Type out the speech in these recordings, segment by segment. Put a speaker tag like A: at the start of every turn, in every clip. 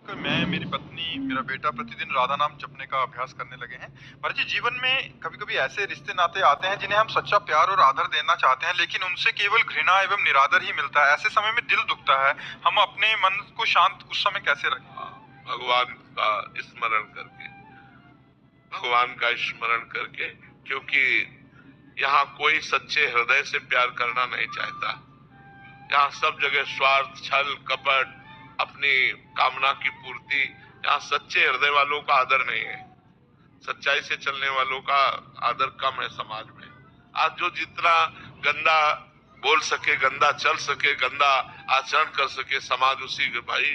A: मैं, मेरी पत्नी, मेरा बेटा प्रतिदिन राधा नाम जपने का अभ्यास करने लगे हैं। महाराज जी, जीवन में कभी-कभी ऐसे रिश्ते-नाते आते हैं जिन्हें हम सच्चा प्यार और आदर देना चाहते हैं, लेकिन उनसे केवल घृणा एवं निरादर ही मिलता है। ऐसे समय में दिल दुखता है। हम अपने मन को शांत उस समय कैसे रखें?
B: भगवान का स्मरण करके, भगवान का स्मरण करके, क्योंकि यहाँ कोई सच्चे हृदय से प्यार करना नहीं चाहता। यहाँ सब जगह स्वार्थ, छल, कपट, अपनी कामना की पूर्ति। यहाँ सच्चे हृदय वालों का आदर नहीं है। सच्चाई से चलने वालों का आदर कम है समाज में। आज जो जितना गंदा बोल सके, गंदा चल सके, गंदा आचरण कर सके, समाज उसी के भाई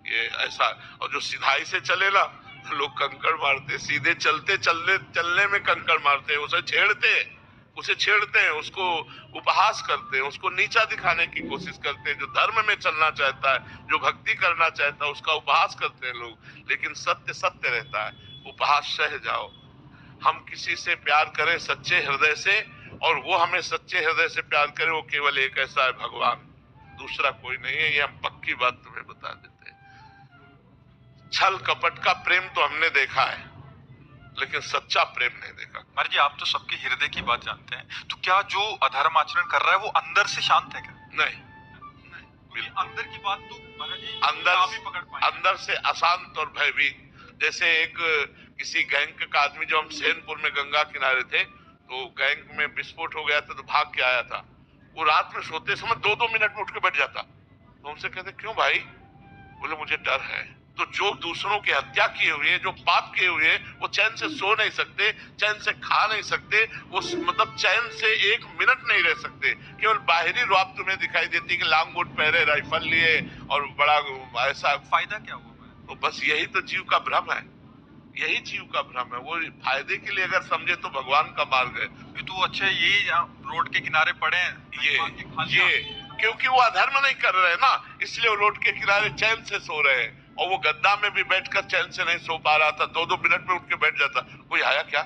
B: ये ऐसा। और जो सिधाई से चले ना, लोग कंकड़ मारते, सीधे चलते चलने में कंकड़ मारते हैं, उसे छेड़ते हैं, उसको उपहास करते हैं, उसको नीचा दिखाने की कोशिश करते हैं। जो धर्म में चलना चाहता है, जो भक्ति करना चाहता है, उसका उपहास करते हैं लोग। लेकिन सत्य सत्य रहता है। उपहास सह जाओ। हम किसी से प्यार करें सच्चे हृदय से, और वो हमें सच्चे हृदय से प्यार करे, वो केवल एक ऐसा है, भगवान, दूसरा कोई नहीं है। ये हम पक्की बात तुम्हें बता देते हैं। छल कपट का प्रेम तो हमने देखा है, लेकिन सच्चा प्रेम नहीं देखा।
A: महाराज जी, आप तो सबके हृदय की बात जानते हैं, तो क्या जो अधर्म आचरण कर रहा है वो अंदर से शांत है क्या?
B: नहीं,
A: अंदर की बात तो महाराज जी आप ही पकड़ पाएंगे।
B: अंदर से अशांत और भयभीत। जैसे एक किसी गैंग का आदमी, जो हम सैनपुर में गंगा किनारे थे, तो गैंग में विस्फोट हो गया था, तो भाग के आया था। वो रात में सोते समय 2-2 मिनट में उठ के बैठ जाता। तो हमसे कहते, क्यों भाई? बोले, मुझे डर है। तो जो दूसरों की हत्या किए हुए, जो पाप किए हुए, वो चैन से सो नहीं सकते, चैन से खा नहीं सकते, वो मतलब चैन से 1 मिनट नहीं रह सकते। केवल बाहरी रूप तुम्हें दिखाई देती कि लांग बूट पहने, राइफल लिए और बड़ा ऐसा।
A: फायदा क्या हुआ?
B: तो बस यही तो जीव का भ्रम है, यही जीव का भ्रम है। वो फायदे के लिए अगर समझे तो भगवान का मार्ग है।
A: ये तो अच्छा, ये रोड के किनारे पड़े हैं,
B: ये क्योंकि वो अधर्म नहीं कर रहे हैं ना, इसलिए वो रोड के किनारे चैन से सो रहे हैं। और वो गद्दा में भी बैठकर चैन से नहीं सो पा रहा था, 2-2 मिनट में उठ के बैठ जाता। कोई आया क्या?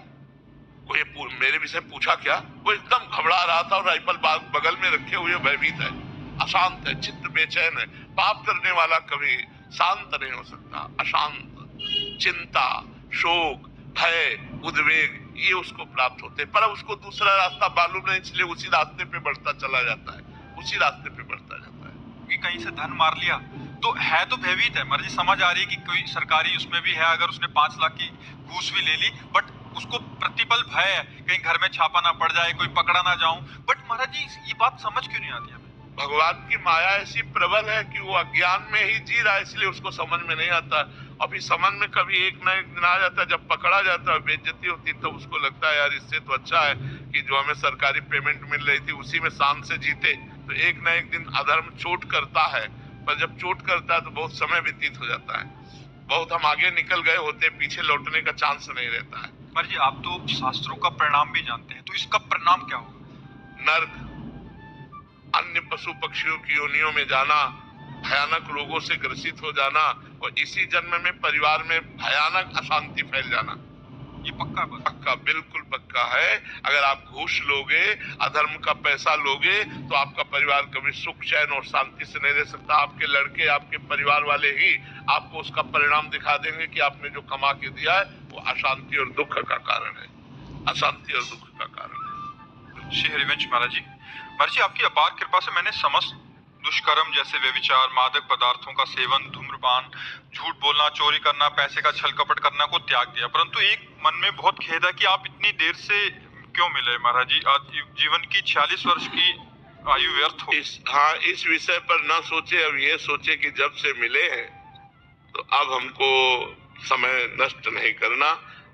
B: कोई मेरे विषय पूछा क्या? वो एकदम घबरा रहा था और राइफल बगल में रखे हुए भयभीत है, अशांत है, चित्त बेचैन है। पाप करने वाला कभी शांत नहीं हो सकता। अशांत, चिंता, शोक, भय, उद्वेग, ये उसको प्राप्त होते हैं। पर उसको दूसरा रास्ता मालूम नहीं, इसलिए उसी रास्ते पे बढ़ता चला जाता है, उसी रास्ते पे बढ़ता जाता है।
A: कि कहीं से धन मार लिया तो है, तो भयभीत है। मर्जी समझ आ रही है कि कोई सरकारी उसमें भी है, अगर उसने 5 लाख की घूस भी ले ली, बट उसको प्रतिपल भय है कहीं घर में छापा ना पड़ जाए, कोई पकड़ा ना जाऊं। बट महाराज जी, ये बात समझ क्यों नहीं आती हमें?
B: भगवान की माया ऐसी प्रबल है कि वो अज्ञान में ही जी रहा है, इसलिए उसको समझ में नहीं आता। अभी समझ में कभी एक ना एक दिन आ जाता है, जब पकड़ा जाता है, बेइज्जती होती, तो उसको लगता है यार इससे तो अच्छा है कि जो हमें सरकारी पेमेंट मिल रही थी उसी में शांत से जीते। तो एक ना एक दिन अधर्म चोट करता है, पर जब चोट करता है तो बहुत समय व्यतीत हो जाता है, बहुत हम आगे निकल गए होते, पीछे लौटने का चांस नहीं रहता है।
A: महाराज जी, आप तो शास्त्रों का परिणाम भी जानते हैं, तो इसका परिणाम क्या होगा?
B: नर्क, अन्य पशु पक्षियों की योनियों में जाना, भयानक रोगों से ग्रसित हो जाना, और इसी जन्म में परिवार में भयानक अशांति फैल जाना।
A: ये पक्का बात?
B: पक्का, बिल्कुल पक्का है। अगर आप घूस लोगे, अधर्म का पैसा लोगे, तो आपका परिवार कभी सुख, चैन और शांति से नहीं रह सकता। आपके लड़के, आपके परिवार वाले ही आपको उसका परिणाम दिखा देंगे कि आपने जो कमा के दिया है वो अशांति और दुख का कारण है, अशांति और दुख का कारण है।
A: श्री हरिवंश महाराज जी, आपकी अपार कृपा से मैंने समस्त दुष्कर्म जैसे व्यभिचार, मादक पदार्थों का सेवन, धूम्रपान, झूठ बोलना, चोरी करना, पैसे का छल कपट करना को त्याग दिया। परंतु एक मन में बहुत खेद है कि आप इतनी देर से क्यों मिले महाराज जी? आज जीवन की 46 वर्ष की आयु व्यर्थ हो।
B: इस विषय पर न सोचे, अब ये सोचे कि जब से मिले हैं तो अब हमको समय नष्ट नहीं करना,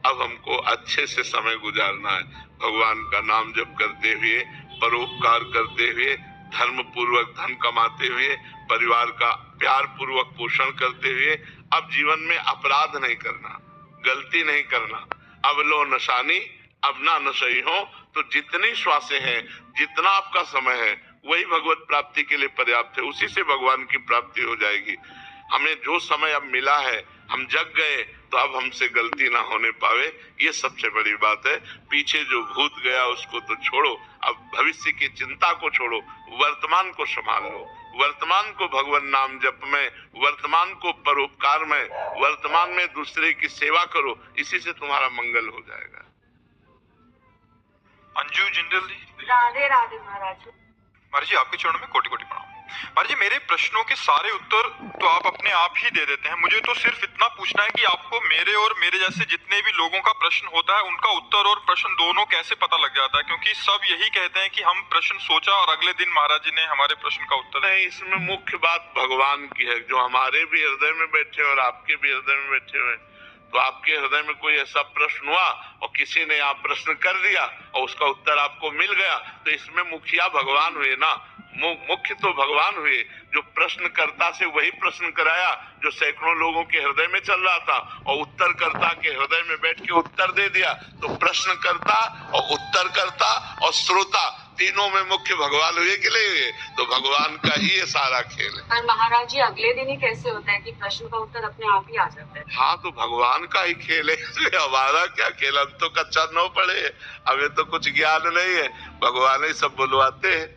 B: अब हमको अच्छे से समय गुजारना है। भगवान का नाम जप करते हुए, परोपकार करते हुए, धर्म पूर्वक धन कमाते हुए, परिवार का प्यार पूर्वक पोषण करते हुए, अब जीवन में अपराध नहीं करना, गलती नहीं करना। अब लो नशानी, अब ना नशई हो। तो जितनी श्वासें हैं, जितना आपका समय है, वही भगवत प्राप्ति के लिए पर्याप्त है, उसी से भगवान की प्राप्ति हो जाएगी। हमें जो समय अब मिला है, हम जग गए, तो अब हमसे गलती ना होने पावे, ये सबसे बड़ी बात है। पीछे जो भूत गया उसको तो छोड़ो, अब भविष्य की चिंता को छोड़ो, वर्तमान को संभाल लो। वर्तमान को भगवान नाम जप में, वर्तमान को परोपकार में, वर्तमान में दूसरे की सेवा करो, इसी से तुम्हारा मंगल हो जाएगा।
A: अंजू जिंदल जी,
C: राधे राधे महाराज।
A: महाराज जी आपके चरणों में कोटि कोटि प्रणाम। महाराज जी मेरे प्रश्नों के सारे उत्तर तो आप अपने आप ही दे देते हैं, मुझे तो सिर्फ इतना पूछना है कि आपको मेरे और मेरे जैसे जितने भी लोगों का प्रश्न होता है उनका उत्तर और प्रश्न दोनों कैसे पता लग जाता है, क्योंकि सब यही कहते हैं कि हम प्रश्न सोचा और अगले दिन महाराज जी ने हमारे प्रश्न का उत्तर
B: नहीं, इसमें मुख्य बात भगवान की है, जो हमारे भी हृदय में बैठे और आपके भी हृदय में बैठे हुए। तो आपके हृदय में कोई ऐसा प्रश्न हुआ और किसी ने आप प्रश्न कर दिया और उसका उत्तर आपको मिल गया, तो इसमें मुखिया भगवान हुए ना, मुख्य तो भगवान हुए। जो प्रश्नकर्ता से वही प्रश्न कराया जो सैकड़ों लोगों के हृदय में चल रहा था, और उत्तरकर्ता के हृदय में बैठ के उत्तर दे दिया। तो प्रश्नकर्ता और उत्तरकर्ता और श्रोता तीनों में मुख्य भगवान हुए कि नहीं हुए? तो भगवान का ही ये सारा खेल है।
C: पर महाराज जी अगले दिन ही कैसे होता है कि प्रश्न का उत्तर अपने आप ही आ जाता है?
B: हाँ, तो भगवान का ही खेल है, इसमें हमारा क्या खेल? हम तो कच्चा न पड़े, हमें तो कुछ ज्ञान नहीं है, भगवान ही सब बुलवाते हैं।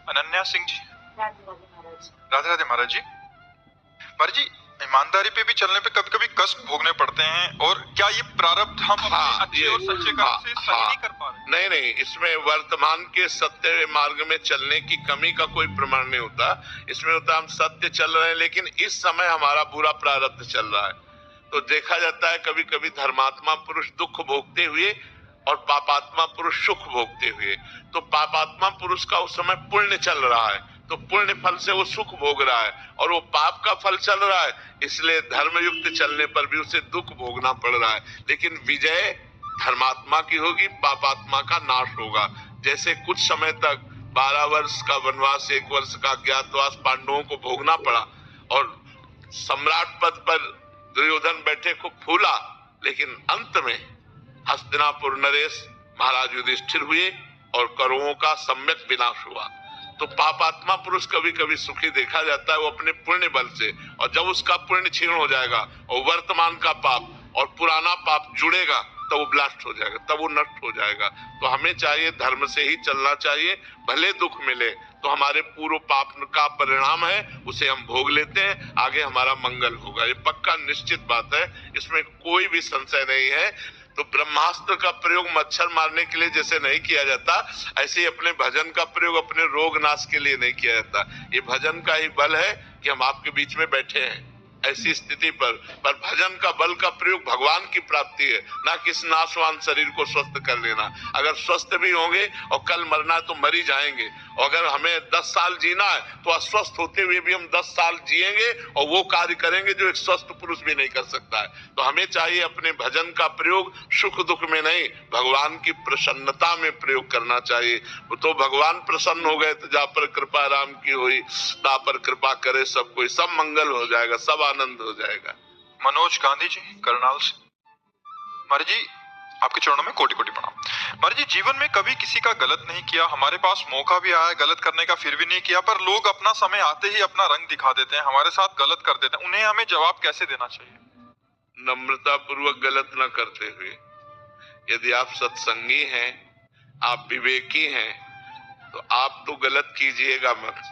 A: अनन्या सिंह जी,
C: राधे राधे महाराज।
A: राधे राधे महाराज जी। महाराज जी ईमानदारी पे भी चलने पे कभी कभी कष्ट भोगने पड़ते हैं, और क्या ये प्रारब्ध हम अपने अच्छे और सच्चे कर्म से सही नहीं कर पा रहे?
B: नहीं नहीं, इसमें वर्तमान के सत्य मार्ग में चलने की कमी का कोई प्रमाण नहीं होता। इसमें होता हम सत्य चल रहे हैं, लेकिन इस समय हमारा बुरा प्रारब्ध चल रहा है। तो देखा जाता है कभी कभी धर्मात्मा पुरुष दुख भोगते हुए और पापात्मा पुरुष सुख भोगते हुए। तो पापात्मा पुरुष का उस समय पुण्य चल रहा है, तो पुण्य फल से वो सुख भोग रहा है, और वो पाप का फल चल रहा है, इसलिए धर्मयुक्त चलने पर भी उसे दुख भोगना पड़ रहा है। लेकिन विजय धर्मात्मा की होगी, पापात्मा का नाश होगा। जैसे कुछ समय तक 12 वर्ष का वनवास, 1 वर्ष का अज्ञातवास पांडवों को भोगना पड़ा, और सम्राट पद पर दुर्योधन बैठे खूब फूला, लेकिन अंत में हस्तिनापुर नरेश महाराज युधिष्ठिर हुए और कौरवों का सम्यक विनाश हुआ। तो पापात्मा पुरुष कभी कभी सुखी देखा जाता है वो अपने पुण्य बल से, और जब उसका पुण्य क्षीण हो जाएगा और वर्तमान का पाप और पुराना पाप जुड़ेगा, तब वो ब्लास्ट हो जाएगा, तब वो नष्ट हो जाएगा। तो हमें चाहिए धर्म से ही चलना चाहिए, भले दुख मिले तो हमारे पूर्व पाप का परिणाम है, उसे हम भोग लेते हैं, आगे हमारा मंगल होगा। ये पक्का निश्चित बात है, इसमें कोई भी संशय नहीं है। तो ब्रह्मास्त्र का प्रयोग मच्छर मारने के लिए जैसे नहीं किया जाता, ऐसे ही अपने भजन का प्रयोग अपने रोग नाश के लिए नहीं किया जाता। ये भजन का ही बल है कि हम आपके बीच में बैठे हैं ऐसी स्थिति पर भजन का बल का प्रयोग भगवान की प्राप्ति है, ना कि इस नाशवान शरीर को स्वस्थ कर लेना। अगर स्वस्थ भी होंगे और कल मरना है तो मर ही जाएंगे, और अगर हमें 10 साल जीना है तो अस्वस्थ होते हुए भी हम 10 साल जिएंगे और वो कार्य करेंगे जो एक स्वस्थ पुरुष भी नहीं कर सकता है। तो हमें चाहिए अपने भजन का प्रयोग सुख दुख में नहीं, भगवान की प्रसन्नता में प्रयोग करना चाहिए। तो भगवान प्रसन्न हो गए तो जा पर कृपा राम की हुई, ता पर कृपा करे सब कोई, सब मंगल हो जाएगा, सब आनंद हो जाएगा।
A: मनोज गांधी जी करनाल से, महाराज जी आपके चरणों में कोटि कोटि प्रणाम। महाराज जी जीवन में कभी किसी का गलत नहीं किया, हमारे पास मौका भी आया गलत करने का, फिर भी नहीं किया, पर लोग अपना समय आते ही अपना रंग दिखा देते हैं, हमारे साथ गलत कर देते हैं, उन्हें हमें जवाब कैसे देना चाहिए?
B: नम्रता पूर्वक गलत न करते हुए, यदि आप सत्संगी हैं, आप विवेकी हैं, तो आप तो गलत कीजिएगा मत,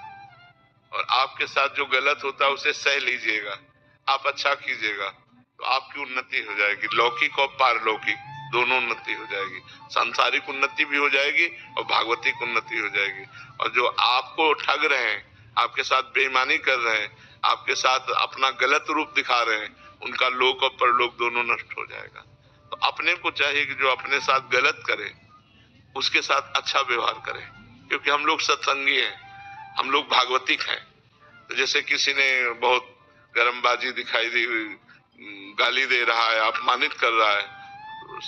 B: और आपके साथ जो गलत होता है उसे सह लीजिएगा। आप अच्छा कीजिएगा तो आपकी उन्नति हो जाएगी, लौकिक और पारलौकिक दोनों उन्नति हो जाएगी। सांसारिक उन्नति भी हो जाएगी और भागवतिक उन्नति हो जाएगी। और जो आपको ठग रहे हैं, आपके साथ बेईमानी कर रहे हैं, आपके साथ अपना गलत रूप दिखा रहे हैं, उनका लोक और परलोक दोनों नष्ट हो जाएगा। तो अपने को चाहिए कि जो अपने साथ गलत करे उसके साथ अच्छा व्यवहार करें, क्योंकि हम लोग सत्संगी हैं, हम लोग भागवतिक हैं। तो जैसे किसी ने बहुत गरमबाजी दिखाई दी, गाली दे रहा है, अपमानित कर रहा है, तो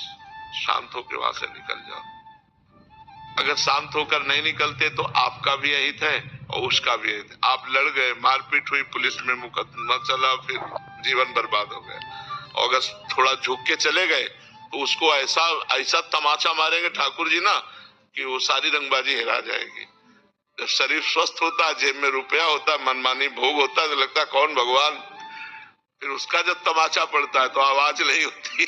B: शांत होकर वहां से निकल जाओ। अगर शांत होकर नहीं निकलते तो आपका भी अहित है और उसका भी अहित है। आप लड़ गए, मारपीट हुई, पुलिस में मुकदमा चला, फिर जीवन बर्बाद हो गया। और अगर थोड़ा झुक के चले गए तो उसको ऐसा ऐसा तमाचा मारेंगे ठाकुर जी ना कि वो सारी रंगबाजी हिरा जाएगी। जब शरीर स्वस्थ होता है, जेब में रुपया होता है, मनमानी भोग होता है, तो लगता है कौन भगवान। फिर उसका जब तमाचा पड़ता है तो आवाज नहीं होती।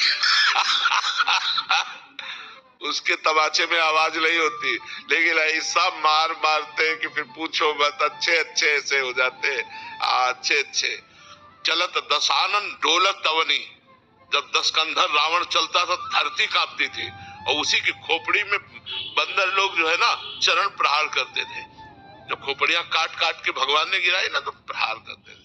B: उसके तमाचे में आवाज नहीं होती, लेकिन ऐसा मार मारते हैं कि फिर पूछो मत। अच्छे अच्छे ऐसे हो जाते हैं, अच्छे अच्छे। चलत दशानन डोलत अवनी, जब 10 कंधर रावण चलता था धरती कांपती थी, और उसी की खोपड़ी में बंदर लोग जो है ना चरण प्रहार करते थे। जब खोपड़ियां काट काट के भगवान ने गिराई ना तो प्रहार करते थे।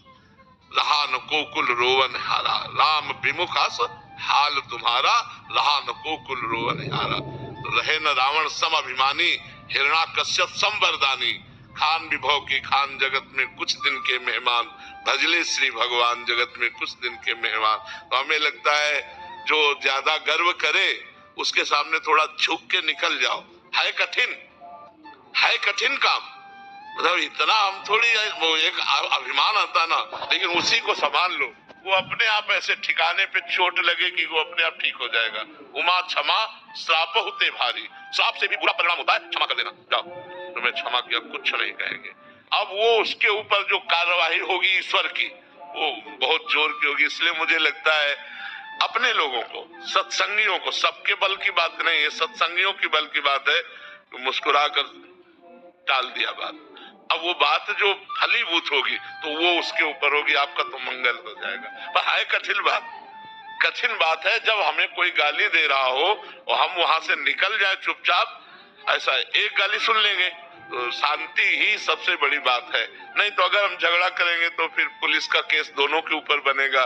B: रहा न कोकुल रोवन हारा, राम विमुखास हाल तुम्हारा, रहा न कोकुल रोवन हारा। तो रहे न रावण सम अभिमानी, हिरण्याकश्यप सम वरदानी। खान विभव की खान जगत में कुछ दिन के मेहमान, भजले श्री भगवान जगत में कुछ दिन के मेहमान। तो हमें लगता है जो ज्यादा गर्व करे उसके सामने थोड़ा झुक के निकल जाओ। है कठिन काम, मतलब इतना हम थोड़ी, वो एक अभिमान आता ना, लेकिन उसी को संभाल लो, वो अपने आप ऐसे ठिकाने पे चोट लगे कि वो अपने आप ठीक हो जाएगा। उमा क्षमा श्राप होते भारी, श्राप से भी बुरा परिणाम होता है, क्षमा कर देना, जाओ तुम्हें क्षमा किया, कुछ नहीं कहेंगे। अब वो उसके ऊपर जो कार्यवाही होगी ईश्वर की, वो बहुत जोर की होगी। इसलिए मुझे लगता है अपने लोगों को, सत्संगियों को, सबके बल की बात नहीं है, सत्संगियों की बल की बात है, तो मुस्कुरा कर टाल दिया बात। अब वो बात जो फलीभूत होगी तो वो उसके ऊपर होगी, आपका तो मंगल हो जाएगा। पर है कठिन बात है जब हमें कोई गाली दे रहा हो और हम वहां से निकल जाए चुपचाप। ऐसा एक गाली सुन लेंगे तो शांति ही सबसे बड़ी बात है, नहीं तो अगर हम झगड़ा करेंगे तो फिर पुलिस का केस दोनों के ऊपर बनेगा।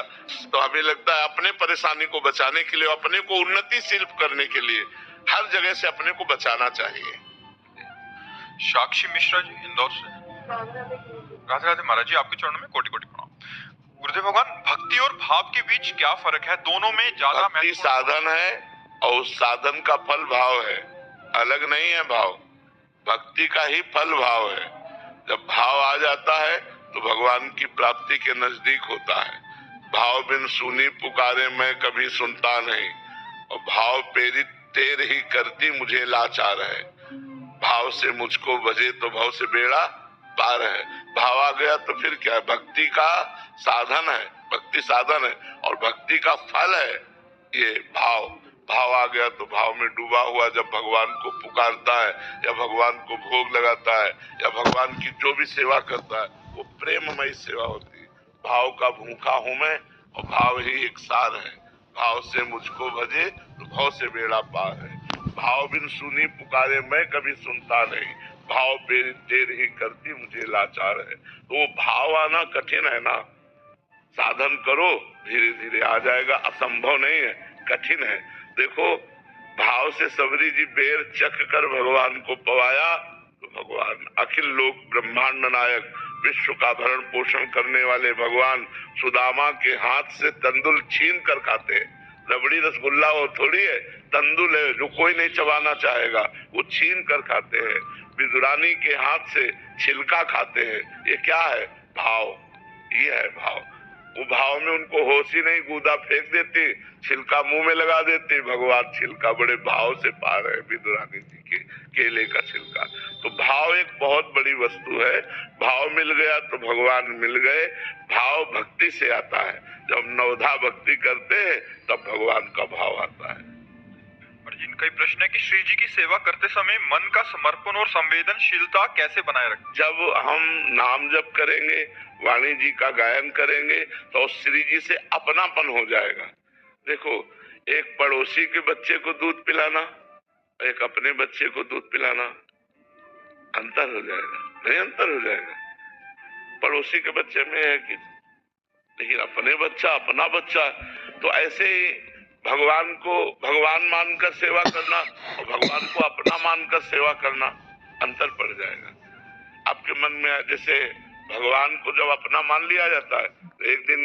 B: तो हमें लगता है अपने परेशानी को बचाने के लिए, अपने को उन्नतिशील करने के लिए हर जगह से अपने को बचाना चाहिए।
A: साक्षी मिश्रा जी इंदौर से। राधे राधे महाराज जी, आपके चरणों में कोटि कोटि प्रणाम। गुरुदेव भगवान, भक्ति और भाव के बीच क्या फर्क है? दोनों में ज्यादा
B: भक्ति साधन है और उस साधन का फल भाव है, अलग नहीं है। भाव भक्ति का ही फल भाव है। जब भाव आ जाता है तो भगवान की प्राप्ति के नजदीक होता है। भाव बिन सुनी पुकारे मैं कभी सुनता नहीं, और भाव प्रेरित तेर ही करती मुझे लाचार है। भाव से मुझको बजे तो भाव से बेड़ा पार है। भाव आ गया तो फिर क्या है? भक्ति का साधन है, भक्ति साधन है, और भक्ति का फल है ये भाव। भाव आ गया तो भाव में डूबा हुआ जब भगवान को पुकारता है या भगवान को भोग लगाता है या भगवान की जो भी सेवा करता है वो प्रेममय सेवा होती है। भाव का भूखा हूं मैं और भाव ही एक सार है। भाव से मुझको भजे तो भाव से बेड़ा पार है। भाव बिन सुनी पुकारे मैं कभी सुनता नहीं, भाव बेर ही करती मुझे लाचार है। तो वो भाव आना कठिन है ना, साधन करो धीरे धीरे आ जाएगा, असंभव नहीं है, कठिन है। देखो भाव से सबरी जी बेर चख कर भगवान को पवाया तो भगवान अखिल लोक ब्रह्मांड नायक विश्व का भरण पोषण करने वाले भगवान सुदामा के हाथ से तंदुल छीन कर खाते हैं। रबड़ी रसगुल्ला वो थोड़ी है, तंदुल है जो कोई नहीं चबाना चाहेगा, वो छीन कर खाते हैं। विदुरानी के हाथ से छिलका खाते हैं। ये क्या है? भाव। ये है भाव। वो भाव में उनको होश ही नहीं, गूदा फेंक देती, छिलका मुंह में लगा देती। भगवान छिलका बड़े भाव से पा रहे, विदुरानी जी के केले का छिलका। तो भाव एक बहुत बड़ी वस्तु है। भाव मिल गया तो भगवान मिल गए। भाव भक्ति से आता है। जब नवधा भक्ति करते हैं तब भगवान का भाव आता है।
A: इनका ही प्रश्न है कि श्री जी की सेवा करते समय मन का समर्पण और संवेदनशीलता कैसे बनाए रखें?
B: जब हम नाम जप करेंगे, वाणी जी का गायन करेंगे तो श्री जी से अपनापन हो जाएगा। देखो, एक पड़ोसी के बच्चे को दूध पिलाना, एक अपने बच्चे को दूध पिलाना, अंतर हो जाएगा? नहीं, अंतर हो जाएगा। पड़ोसी के बच्चे में है कि, लेकिन अपने बच्चा, अपना बच्चा, तो ऐसे ही भगवान को भगवान मानकर सेवा करना और भगवान को अपना मानकर सेवा करना, अंतर पड़ जाएगा। आपके मन में जैसे भगवान को जब अपना मान लिया जाता है, तो एक दिन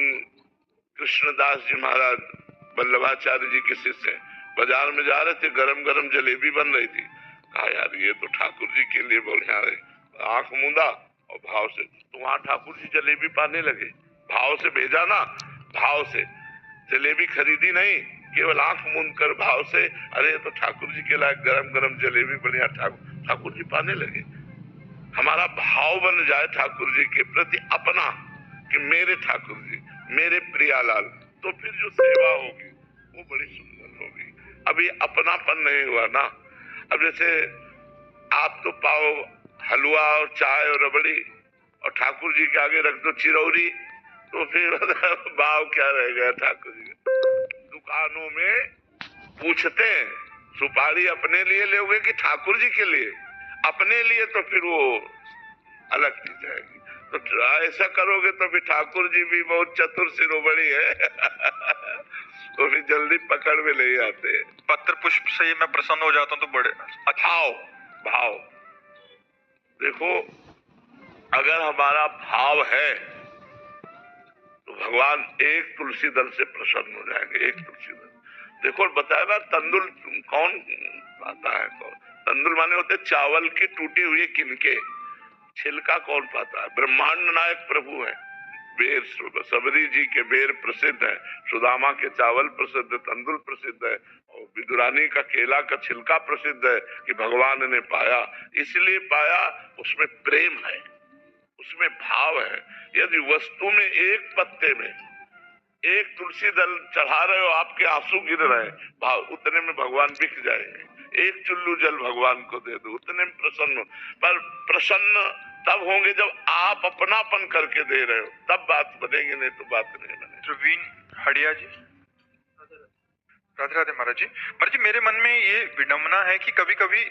B: कृष्णदास जी महाराज वल्लभाचार्य जी के शिष्य बाजार में जा रहे थे, गरम गरम जलेबी बन रही थी। कहा यार ये तो ठाकुर जी के लिए बढ़िया है। आंख मूंदा और भाव से, तो वहां ठाकुर जी जलेबी पाने लगे। भाव से भेजा ना, भाव से जलेबी खरीदी नहीं, केवल आंख मूंद कर भाव से, अरे तो ठाकुर जी के लायक गरम गरम जलेबी बढ़िया, ठाकुर जी पाने लगे। हमारा भाव बन जाए ठाकुर जी के प्रति अपना, कि मेरे ठाकुर जी, मेरे प्रियालाल, तो फिर जो सेवा होगी वो बड़ी सुंदर होगी। अभी अपनापन नहीं हुआ ना। अब जैसे आप तो पाओ हलवा और चाय और रबड़ी और ठाकुर जी के आगे रख दो चिरौरी, तो फिर भाव क्या रह गया ठाकुर जी का। दुकानों में पूछते हैं सुपारी अपने लिए लोगे कि ठाकुर जी के लिए, अपने लिए तो फिर वो अलग चीज जाएगी। तो ऐसा करोगे तो फिर ठाकुर जी भी बहुत चतुर शिरोमणि है तो फिर जल्दी पकड़ में नहीं आते।
A: पत्र पुष्प से ही मैं प्रसन्न हो जाता हूँ तो बड़े
B: भाव भाव देखो, अगर हमारा भाव है तो भगवान एक तुलसी दल से प्रसन्न हो जाएंगे। एक तुलसी दल देखो, बताया ना, तंदुल कौन पाता है? कौन? तंदुल माने होते चावल की टूटी हुई किनके, छिलका कौन पाता है? ब्रह्मांड नायक प्रभु है। बेर सबरी जी के बेर प्रसिद्ध है, सुदामा के चावल प्रसिद्ध है, तंदुल प्रसिद्ध है, और विदुरानी का केला का छिलका प्रसिद्ध है कि भगवान ने पाया। इसलिए पाया, उसमें प्रेम है, उसमें भाव है। यदि वस्तु में एक पत्ते में एक तुलसी दल चढ़ा रहे हो, आपके आंसू गिर रहे हैं, भाव उतने में भगवान बिक जाएंगे। एक चुल्लू जल भगवान को दे दो, उतने में प्रसन्न हो। पर प्रसन्न तब होंगे जब आप अपनापन करके दे रहे हो, तब बात बनेगी, नहीं तो बात नहीं बनेगी।
A: प्रवीण हड़िया जी, राधे राधे महाराज जी। महाराज जी, मेरे मन में ये विडंबना है कि कभी कभी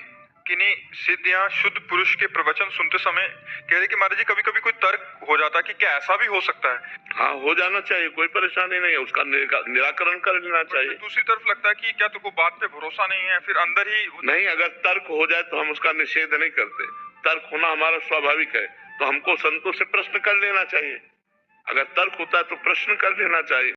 A: किन्हीं सिद्ध या शुद्ध पुरुष के प्रवचन सुनते समय कह रहे कि महाराज जी कभी कभी कोई तर्क हो जाता है कि क्या ऐसा भी हो सकता है?
B: हाँ, हो जाना चाहिए, कोई परेशानी नहीं है, उसका निराकरण कर लेना चाहिए।
A: दूसरी तरफ लगता है कि क्या तुमको बात पे भरोसा नहीं है, फिर अंदर ही
B: नहीं, अगर तर्क हो जाए तो हम उसका निषेध नहीं करते। तर्क होना हमारा स्वाभाविक है, तो हमको संतों से प्रश्न कर लेना चाहिए। अगर तर्क होता है तो प्रश्न कर लेना चाहिए।